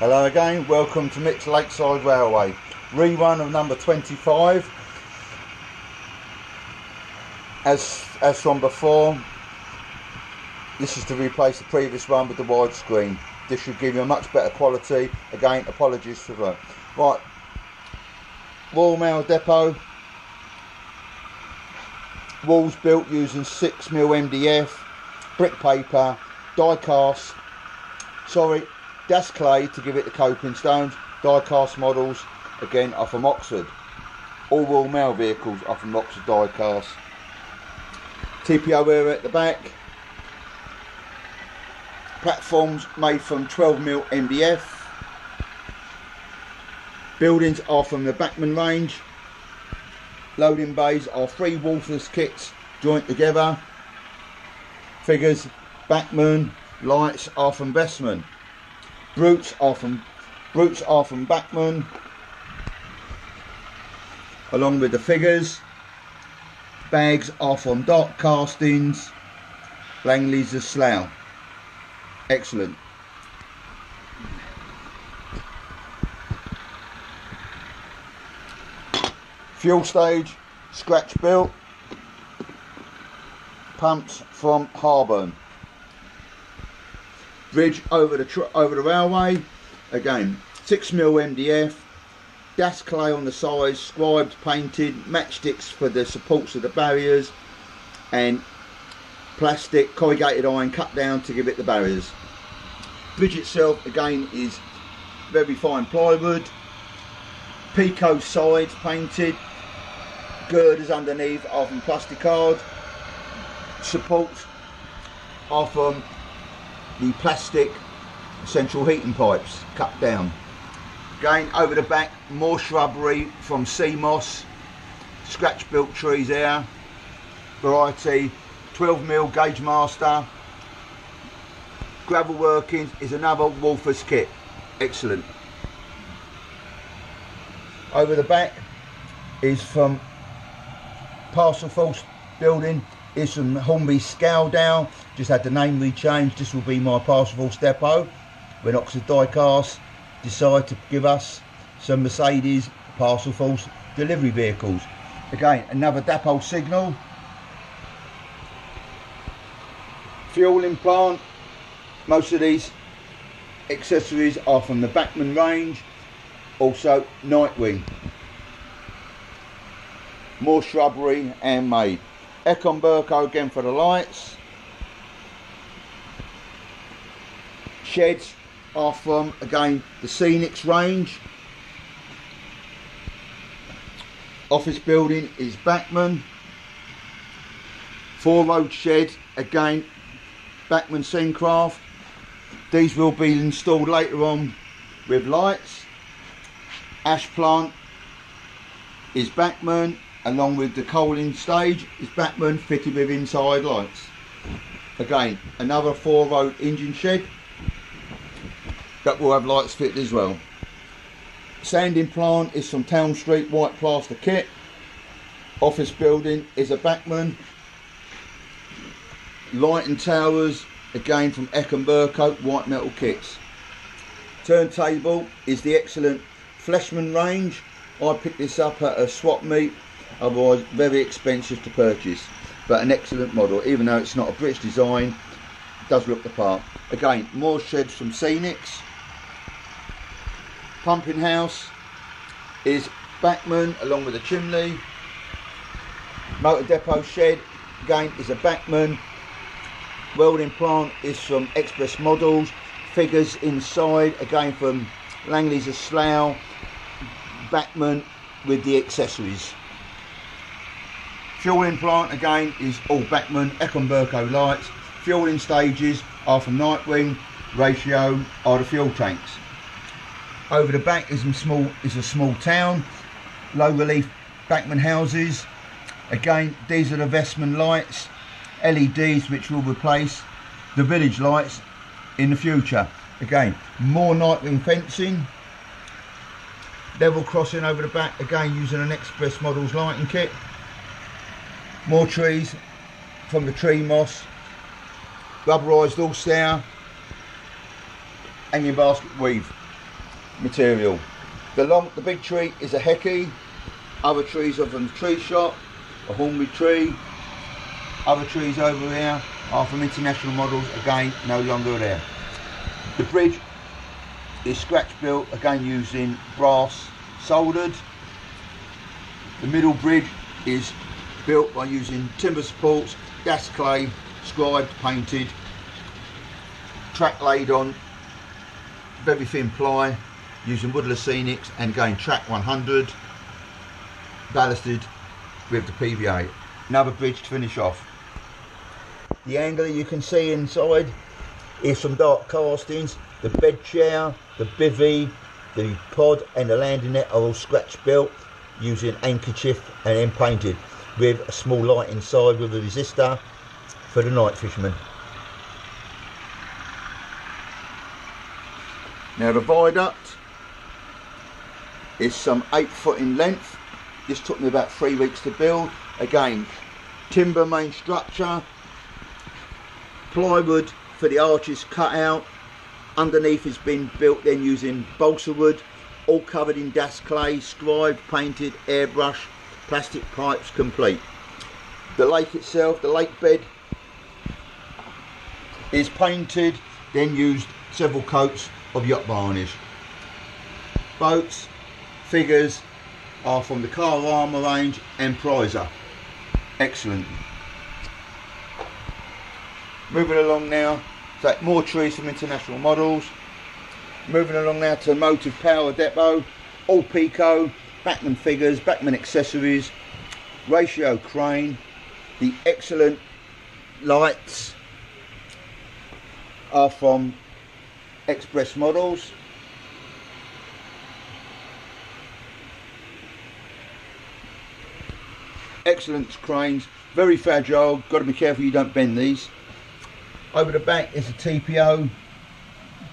Hello again, welcome to Micks Lakeside Railway. Rerun of number 25. As from before, this is to replace the previous one with the widescreen. This should give you a much better quality. Again, apologies for that. Right, Royal Mail Depot. Walls built using 6mm MDF, brick paper, die cast, das clay to give it the coping stones. Die cast models, again, are from Oxford. All Royal Mail vehicles are from Oxford die cast. TPO area at the back. Platforms made from 12mm MDF. Buildings are from the Bachmann range. Loading bays are 3 Wolfers kits joined together. Figures, Bachmann. Lights are from Bestman. Brutes are from Bachmann, along with the figures. Bags are from Dark Castings, Langley's of Slough. Excellent. Fuel stage, scratch built. Pumps from Harburn. Bridge over the railway, again 6mm MDF, das clay on the sides, scribed, painted, matchsticks for the supports of the barriers, and plastic corrugated iron cut down to give it the barriers. Bridge itself again is very fine plywood, Pico sides painted, girders underneath are from plasticard, supports are from the plastic central heating pipes cut down. Again, over the back, more shrubbery from sea moss, scratch built trees there, variety, 12mm gauge master. Gravel workings is another Wolfers kit, excellent. Over the back is from Parcel Force building, is from Hornby Scowdown. Just had the name rechanged. This will be my Parcel Force depot when Oxford Diecast decide to give us some Mercedes Parcel Force delivery vehicles. Again, another depot signal. Fueling plant. Most of these accessories are from the Bachmann range. Also Nightwing. More shrubbery and made. Econ Burko again for the lights. Sheds are from, again, the Scenics range. Office building is Bachmann. 4-road shed, again, Bachmann Scenecraft. These will be installed later on with lights. Ash plant is Bachmann, along with the coaling stage is Bachmann, fitted with inside lights. Again, another 4-road engine shed that will have lights fitted as well. Sanding plant is from Town Street white plaster kit. Office building is a Bachmann. Lighting towers, again from Eck & Burko white metal kits. Turntable is the excellent Fleshman range. I picked this up at a swap meet, otherwise very expensive to purchase, but an excellent model. Even though it's not a British design, it does look the part. Again, more sheds from Scenics. Pumping house is Bachmann, along with a chimney. Motor depot shed, again, is a Bachmann. Welding plant is from Express Models. Figures inside, again from Langley's of Slough. Bachmann with the accessories. Fueling plant again is all Bachmann, Econ Burko lights. Fueling stages are from Nightwing. Ratio are the fuel tanks. Over the back is a small town. Low relief Bachmann houses. Again, these are the Vestman lights, LEDs, which will replace the village lights in the future. Again, more Nightwing fencing. Level crossing over the back, again using an Express Models lighting kit. More trees from the tree moss. Rubberised all stair. Hanging basket weave. material. The big tree is a Hecky. Other trees are from the tree shop, a Hornby tree. Other trees over here are from International Models, again no longer there. The bridge is scratch built, again using brass soldered. The middle bridge is built by using timber supports, gas clay, scribed, painted, track laid on, very thin ply, using woodless scenics, and again track 100, ballasted with the PVA. Another bridge to finish off. The angler you can see inside is some dark castings. The bed chair, the bivvy, the pod and the landing net are all scratch built using handkerchief and then painted with a small light inside with a resistor for the night fisherman. Now the viaduct is some 8 foot in length. This took me about 3 weeks to build. Again, timber main structure, plywood for the arches cut out. Underneath has been built then using balsa wood, all covered in gas clay, scribed, painted, airbrush, plastic pipes complete. The lake itself, the lake bed, is painted, then used several coats of yacht varnish. Boats, figures are from the Car Armour range and Prizer. Excellent. Moving along now, so more trees from International Models. Moving along now to Motive Power Depot, all Pico, Backman figures, Backman accessories, ratio crane. The excellent lights are from Express Models. Excellent cranes, very fragile, got to be careful you don't bend these. Over the back is a TPO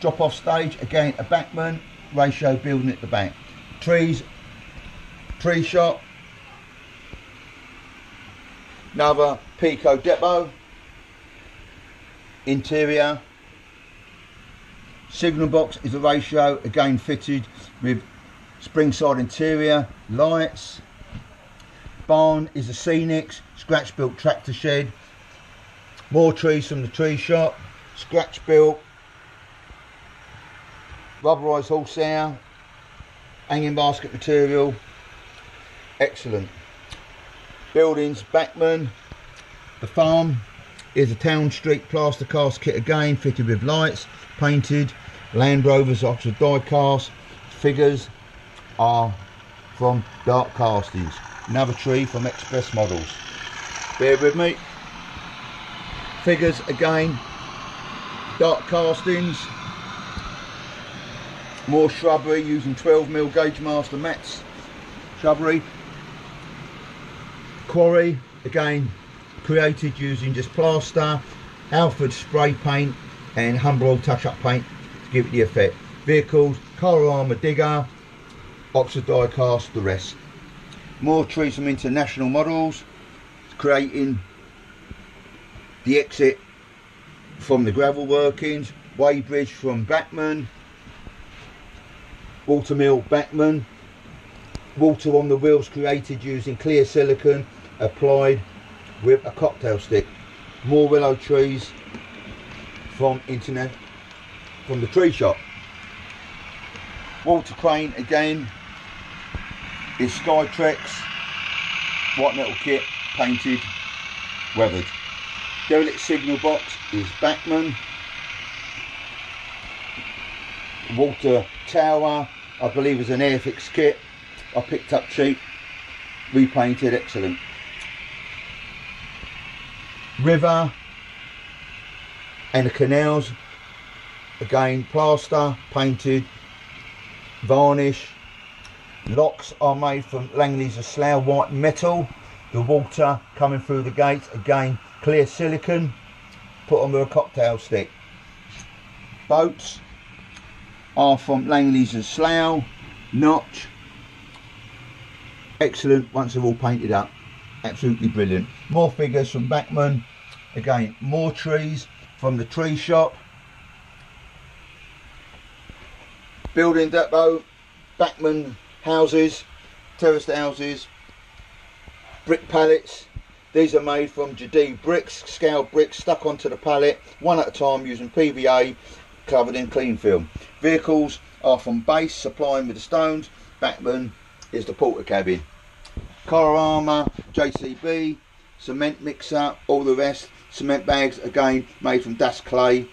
drop off stage, again a Backman, ratio building at the back. Trees, tree shop, another Pico depot, interior, signal box is a ratio, again fitted with spring side interior, lights. Barn is a Scenics, scratch built tractor shed. More trees from the tree shop, scratch built, rubberised horsehair, hanging basket material, excellent. Buildings, Backman. The farm is a Town Street plaster cast kit, again fitted with lights, painted. Land Rovers Oxford die cast. Figures are from dark castings. Another tree from Express Models. Bear with me. Figures again, dark castings. More shrubbery using 12mm Gauge Master mats. Shrubbery. Quarry, again created using just plaster, Alfred spray paint and Humber Oil touch-up paint to give it the effect. Vehicles, Car Armour digger, Oxford die cast, the rest. More trees from International Models, creating the exit from the gravel workings. Weighbridge from Backman, Watermill Backman. Water on the wheels created using clear silicone applied with a cocktail stick. More willow trees from the tree shop. Water crane again is Skytrex, white metal kit, painted, weathered. Derelict signal box is Backman. Water tower, I believe, is an Airfix kit. I picked up cheap, repainted, excellent. River and the canals, again plaster, painted, varnish. Locks are made from Langley's Slough white metal. The water coming through the gates, again clear silicone, put on with a cocktail stick. Boats are from Langley's Slough, notch. Excellent once they're all painted up, absolutely brilliant. More figures from Backman, again more trees from the tree shop. Building depot, backman houses, terraced houses, brick pallets. These are made from Jadee bricks, scaled bricks stuck onto the pallet, one at a time using PVA covered in clean film. Vehicles are from base, supplying with the stones. Backman is the porter cabin. Car armour, JCB, cement mixer, all the rest. Cement bags, again, made from dashed clay,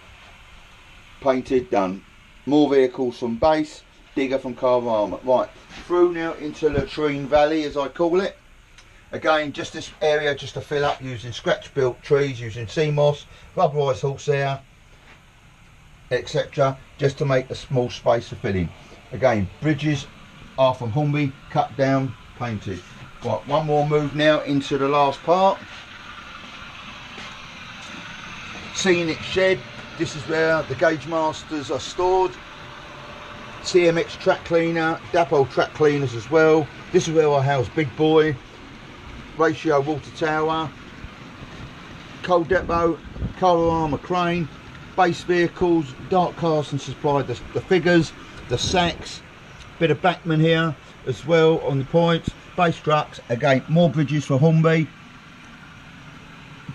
painted, done. More vehicles from base, digger from car armour. Right, through now into Latrine Valley, as I call it. Again, just this area just to fill up using scratch built trees, using sea moss, rubberised horsehair, etc. just to make a small space to fill in. Again, bridges are from Hornby, cut down, painted. Right, one more move now into the last part. Scenic shed. This is where the gauge masters are stored. CMX track cleaner, Dapo track cleaners as well. This is where I house Big Boy. Ratio water tower, coal depot, car armour crane, base vehicles, Dark Carson supplied the figures, the sacks, bit of backman here as well on the points, base trucks, again more bridges for Hornby.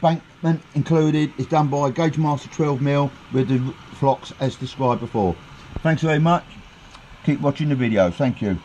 Bankment included is done by Gauge Master 12mm with the flocks as described before. Thanks very much, keep watching the video, thank you.